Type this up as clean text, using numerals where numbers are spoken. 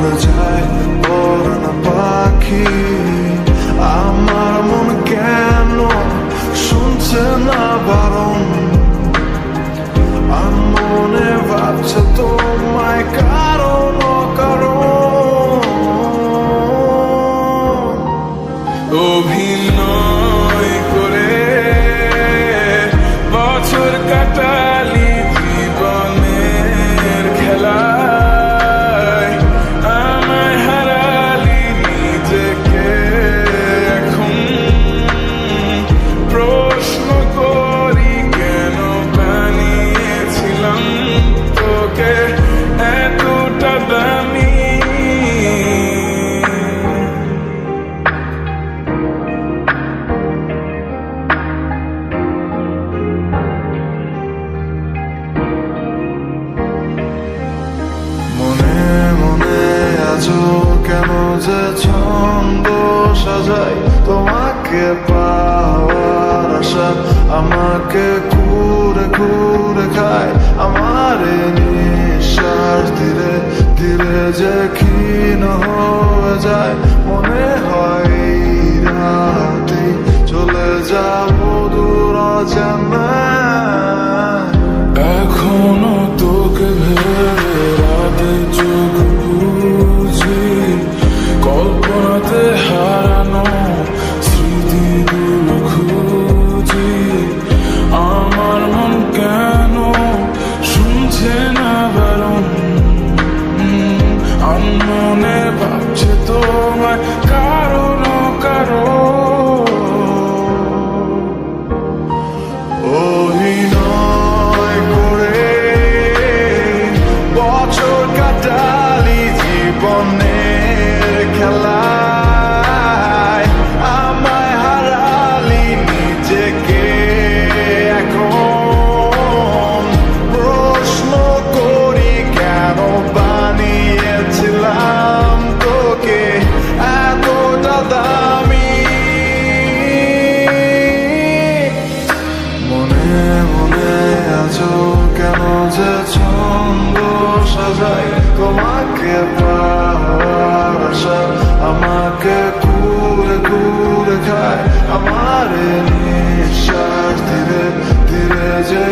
বলে যায় পরাণ পাখি, আমার মন কেন শুনছে না বারণ, আর মনে ভাবছে তোমায় কারণ কারণ। অভিনয় করে বছর কাটালি জীবনের খেলায়, আমায় হারালি নিজেকে এখন প্রশ্ন করি কেন বানিয়েছিলাম তোকে এতটা দামি। মনে মনে আছো কেন যে ছন্দ সাজাই তোমাকে পাওয়ার আশা, আমাকে ঘুরে ঘুরে খায় আমার নিঃশ্বাস ধীরে ধীরে যে ক্ষীণ হয়ে যায়। মনে হয় এই রাতেই চলে যাবো দূর অজানায়, এখনো তোকে ভেবে রাতে চোখ বুঝি, কল্পনাতে হারানো স্মৃতিগুলো খুঁজি। আমার মন কেন শুনছে না বারণ, মনে ভাবছে তোমায় কারণ কারণ। অভিনয় করে বছর কাটালি জীবনের খেলায়, আমায় হারালি নিজেকে এখন প্রশ্ন করি কেন বানিয়েছিলাম তোকে এতটা দামি। মনে মনে আছো কেন যে ছন্দ সাজাই তোমাকে পাওয়ার আশা, আমাকে ঘুরে ঘুরে খায় আমার নিঃশ্বাস ধীরে ধীরে যে